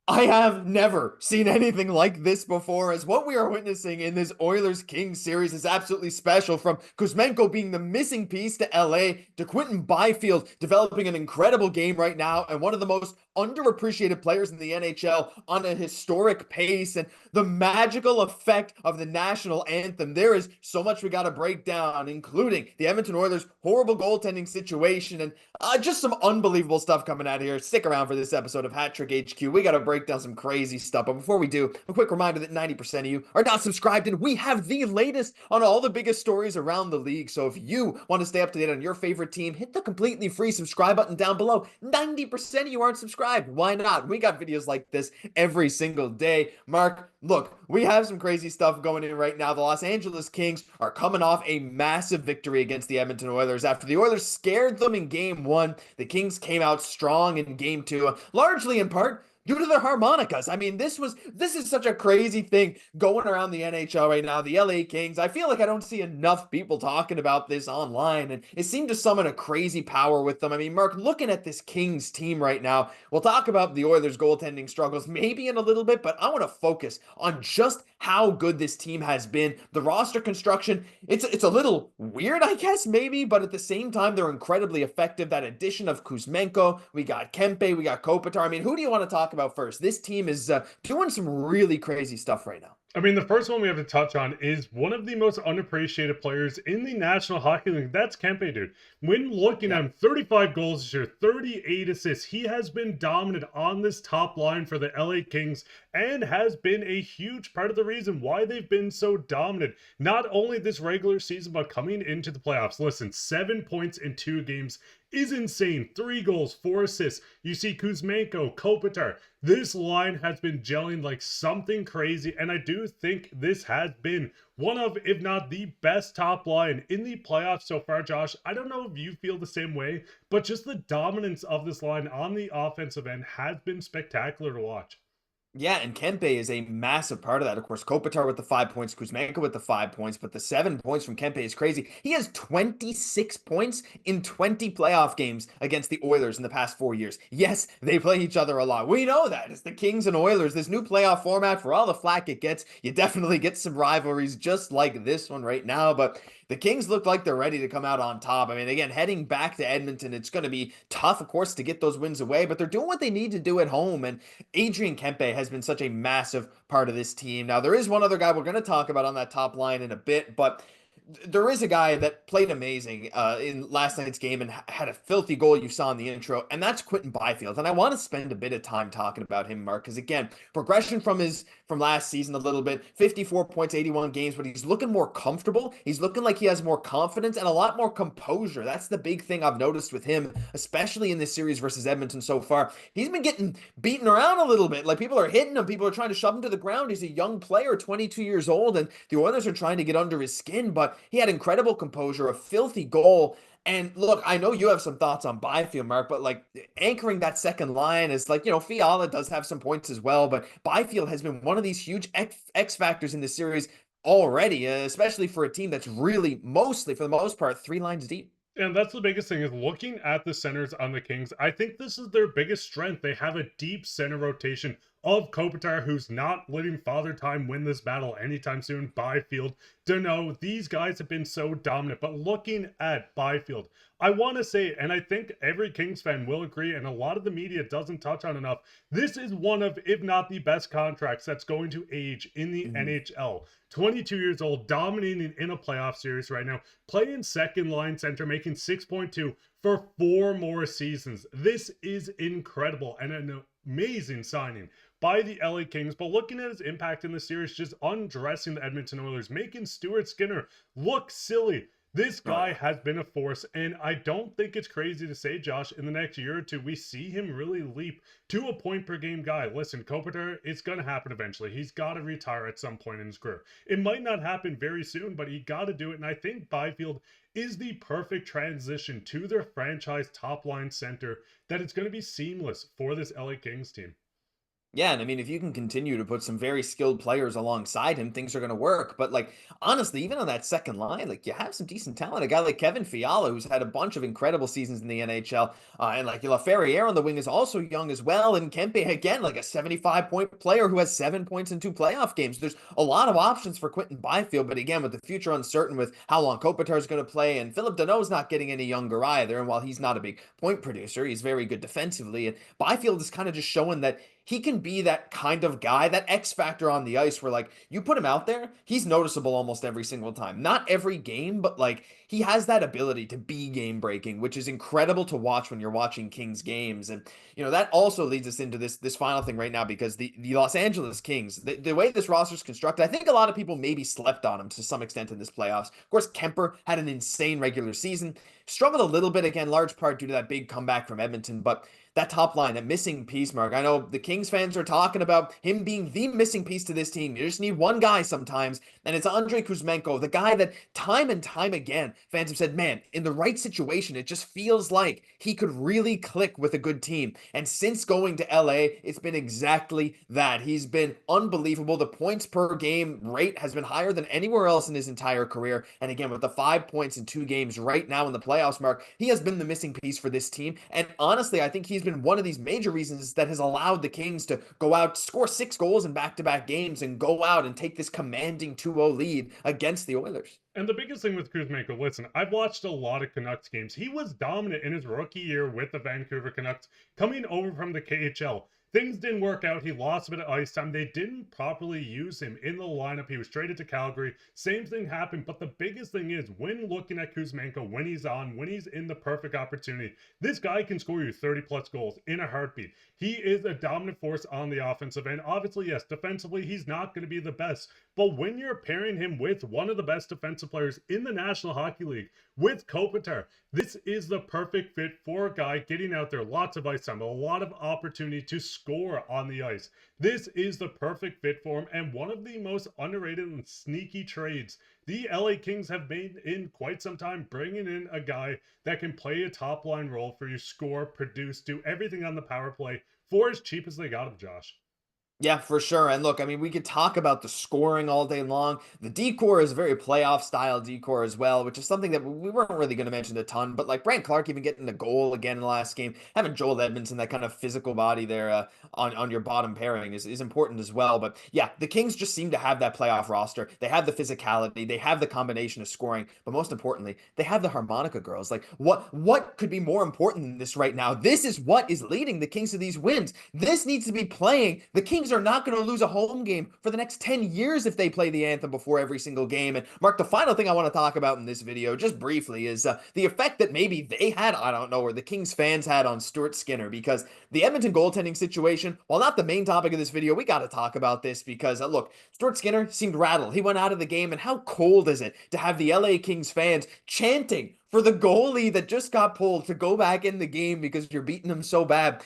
I have never seen anything like this before, as what we are witnessing in this Oilers Kings series is absolutely special. From Kuzmenko being the missing piece to LA, to Quinton Byfield developing an incredible game right now, and one of the most underappreciated players in the NHL on a historic pace, and the magical effect of the national anthem. There is so much we got to break down, including the Edmonton Oilers' horrible goaltending situation, and just some unbelievable stuff coming out here. Stick around for this episode of Hat Trick HQ. We got to break down some crazy stuff. But before we do, a quick reminder that 90% of you are not subscribed, and we have the latest on all the biggest stories around the league. So if you want to stay up to date on your favorite team, hit the completely free subscribe button down below. 90% of you aren't subscribed. Why not? We got videos like this every single day. Mark, look, we have some crazy stuff going in right now. The Los Angeles Kings are coming off a massive victory against the Edmonton Oilers. After the Oilers scared them in game one, the Kings came out strong in game two, largely in part due to their harmonicas. I mean, this is such a crazy thing going around the NHL right now. The LA Kings, I feel like I don't see enough people talking about this online, and it seemed to summon a crazy power with them. I mean, Mark, looking at this Kings team right now, we'll talk about the Oilers goaltending struggles maybe in a little bit, but I want to focus on just how good this team has been. The roster construction, it's a little weird, I guess, maybe, but at the same time, they're incredibly effective. That addition of Kuzmenko, we got Kempe, we got Kopitar. I mean, who do you want to talk about first? This team is doing some really crazy stuff right now. I mean, the first one we have to touch on is one of the most unappreciated players in the National Hockey League. That's Kempe, dude. When looking Yeah. at him, 35 goals this year, 38 assists. He has been dominant on this top line for the LA Kings and has been a huge part of the reason why they've been so dominant. Not only this regular season, but coming into the playoffs. Listen, 7 points in 2 games is insane. 3 goals, 4 assists. You see Kuzmenko, Kopitar. This line has been gelling like something crazy, and I do think this has been one of, if not the best top line in the playoffs so far, Josh. I don't know if you feel the same way, but just the dominance of this line on the offensive end has been spectacular to watch. Yeah, and Kempe is a massive part of that. Of course, Kopitar with the 5 points, Kuzmenko with the 5 points, but the 7 points from Kempe is crazy. He has 26 points in 20 playoff games against the Oilers in the past 4 years. Yes, they play each other a lot. We know that. It's the Kings and Oilers. This new playoff format, for all the flack it gets, you definitely get some rivalries just like this one right now. But the Kings look like they're ready to come out on top. I mean, again, heading back to Edmonton, it's going to be tough, of course, to get those wins away, but they're doing what they need to do at home. And Adrian Kempe has been such a massive part of this team. Now, there is one other guy we're going to talk about on that top line in a bit, but there is a guy that played amazing in last night's game and had a filthy goal you saw in the intro, and that's Quinton Byfield. And I want to spend a bit of time talking about him, Mark, because again, progression from last season a little bit, 54 points, 81 games, but he's looking more comfortable. He's looking like he has more confidence and a lot more composure. That's the big thing I've noticed with him, especially in this series versus Edmonton so far. He's been getting beaten around a little bit. Like people are hitting him, people are trying to shove him to the ground. He's a young player, 22 years old, and the Oilers are trying to get under his skin, but he had incredible composure, a filthy goal. And look, I know you have some thoughts on Byfield, Mark, but like anchoring that second line is like, Fiala does have some points as well, but Byfield has been one of these huge X factors in this series already, especially for a team that's really mostly, for the most part, 3 lines deep. And that's the biggest thing is looking at the centers on the Kings. I think this is their biggest strength. They have a deep center rotation of Kopitar, who's not letting Father Time win this battle anytime soon. Byfield, Dano, these guys have been so dominant. But looking at Byfield, I want to say, and I think every Kings fan will agree, and a lot of the media doesn't touch on enough, this is one of, if not the best contracts that's going to age in the NHL. 22 years old, dominating in a playoff series right now, playing second line center, making 6.2 for 4 more seasons. This is incredible and an amazing signing by the LA Kings. But looking at his impact in the series, just undressing the Edmonton Oilers, making Stuart Skinner look silly. This guy has been a force, and I don't think it's crazy to say, Josh, in the next year or two, we see him really leap to a point-per-game guy. Listen, Kopitar, it's going to happen eventually. He's got to retire at some point in his career. It might not happen very soon, but he got to do it, and I think Byfield is the perfect transition to their franchise top-line center, that it's going to be seamless for this LA Kings team. Yeah, and I mean, if you can continue to put some very skilled players alongside him, things are going to work. But like, honestly, even on that second line, like you have some decent talent. A guy like Kevin Fiala, who's had a bunch of incredible seasons in the NHL, and like LaFerriere on the wing is also young as well. And Kempe again, like a 75-point player who has 7 points in 2 playoff games. There's a lot of options for Quinton Byfield, but again, with the future uncertain with how long Kopitar is going to play, and Philip Deneau's not getting any younger either. And while he's not a big point producer, he's very good defensively. And Byfield is kind of just showing that he can be that kind of guy, that X factor on the ice where like you put him out there, he's noticeable almost every single time. Not every game, but like he has that ability to be game breaking, which is incredible to watch when you're watching Kings games. And that also leads us into this final thing right now because the Los Angeles Kings, the way this roster is constructed, I think a lot of people maybe slept on him to some extent in this playoffs. Of course, Kemper had an insane regular season, struggled a little bit again, large part due to that big comeback from Edmonton, but that top line, that missing piece, Mark. I know the Kings fans are talking about him being the missing piece to this team. You just need one guy sometimes, and it's Andrei Kuzmenko, the guy that time and time again fans have said, man, in the right situation, it just feels like he could really click with a good team. And since going to LA, it's been exactly that. He's been unbelievable. The points per game rate has been higher than anywhere else in his entire career. And again, with the 5 points in 2 games right now in the playoffs, Mark, he has been the missing piece for this team. And honestly, I think he's been one of these major reasons that has allowed the Kings to go out, score 6 goals in back-to-back games, and go out and take this commanding 2-0 lead against the Oilers. And the biggest thing with Kuzmenko, listen, I've watched a lot of Canucks games. He was dominant in his rookie year with the Vancouver Canucks, coming over from the KHL. Things didn't work out. He lost a bit of ice time. They didn't properly use him in the lineup. He was traded to Calgary. Same thing happened. But the biggest thing is when looking at Kuzmenko, when he's on, when he's in the perfect opportunity, this guy can score you 30 plus goals in a heartbeat. He is a dominant force on the offensive end. Obviously, yes, defensively, he's not going to be the best. But when you're pairing him with one of the best defensive players in the National Hockey League, with Kopitar, this is the perfect fit for a guy getting out there, lots of ice time, a lot of opportunity to score on the ice. This is the perfect fit for him, and one of the most underrated and sneaky trades the LA Kings have made in quite some time, bringing in a guy that can play a top line role for you, score, produce, do everything on the power play for as cheap as they got him, Josh. Yeah, for sure. And look, I mean, we could talk about the scoring all day long. The decor is a very playoff style decor as well, which is something that we weren't really going to mention a ton. But like Brant Clark even getting a goal again in the last game, having Joel Edmondson, that kind of physical body there on your bottom pairing is important as well. But yeah, the Kings just seem to have that playoff roster. They have the physicality, they have the combination of scoring, but most importantly, they have the harmonica girls. Like what could be more important than this right now? This is what is leading the Kings to these wins. This needs to be playing. The Kings are not going to lose a home game for the next 10 years if they play the anthem before every single game. And Mark, the final thing I want to talk about in this video, just briefly, is the effect that maybe they had, I don't know, or the Kings fans had on Stuart Skinner, because the Edmonton goaltending situation, while not the main topic of this video, we got to talk about this because, look, Stuart Skinner seemed rattled. He went out of the game, and how cold is it to have the LA Kings fans chanting for the goalie that just got pulled to go back in the game because you're beating him so bad?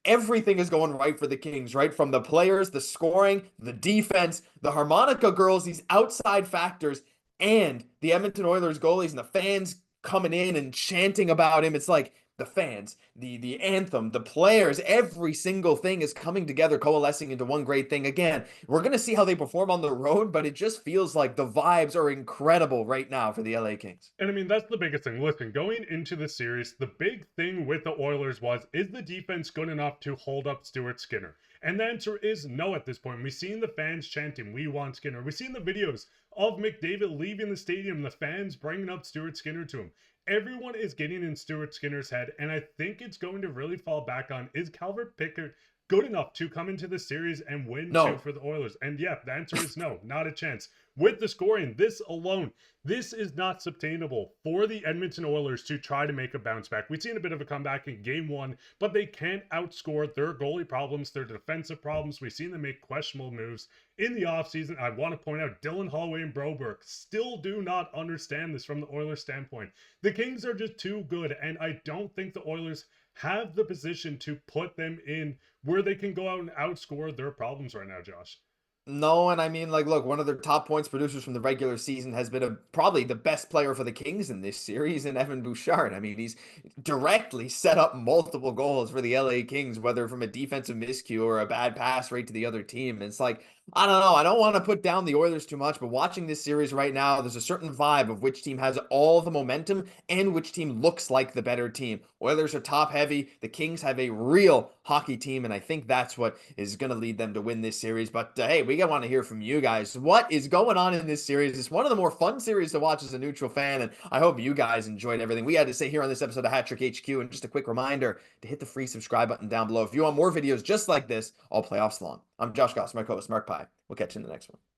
Everything is going right for the Kings, right? From the players, the scoring, the defense, the harmonica girls, these outside factors, and the Edmonton Oilers goalies and the fans coming in and chanting about him. It's like the fans, the anthem, the players, every single thing is coming together, coalescing into one great thing. Again, we're going to see how they perform on the road, but it just feels like the vibes are incredible right now for the LA Kings. And I mean, that's the biggest thing. Listen, going into the series, the big thing with the Oilers was, is the defense good enough to hold up Stuart Skinner? And the answer is no at this point. We've seen the fans chanting, we want Skinner. We've seen the videos of McDavid leaving the stadium, the fans bringing up Stuart Skinner to him. Everyone is getting in Stuart Skinner's head, and I think it's going to really fall back on, is Calvert Pickard good enough to come into the series and win two for the Oilers? And yeah, the answer is no, not a chance. With the scoring, this alone, this is not sustainable for the Edmonton Oilers to try to make a bounce back. We've seen a bit of a comeback in game one, but they can't outscore their goalie problems, their defensive problems. We've seen them make questionable moves in the offseason. I want to point out Dylan Holloway and Broberg still do not understand this from the Oilers standpoint. The Kings are just too good, and I don't think the Oilers have the position to put them in where they can go out and outscore their problems right now, Josh. No, and I mean, like, look, one of their top points producers from the regular season has been probably the best player for the Kings in this series, in Evan Bouchard. I mean, he's directly set up multiple goals for the LA Kings, whether from a defensive miscue or a bad pass right to the other team. It's like, I don't know. I don't want to put down the Oilers too much, but watching this series right now, there's a certain vibe of which team has all the momentum and which team looks like the better team. Oilers are top heavy. The Kings have a real hockey team, and I think that's what is going to lead them to win this series. But hey, we want to hear from you guys. What is going on in this series? It's one of the more fun series to watch as a neutral fan, and I hope you guys enjoyed everything we had to say here on this episode of Hat Trick HQ. And just a quick reminder to hit the free subscribe button down below if you want more videos just like this all playoffs long. I'm Josh Goss, my co-host Mark Pye. We'll catch you in the next one.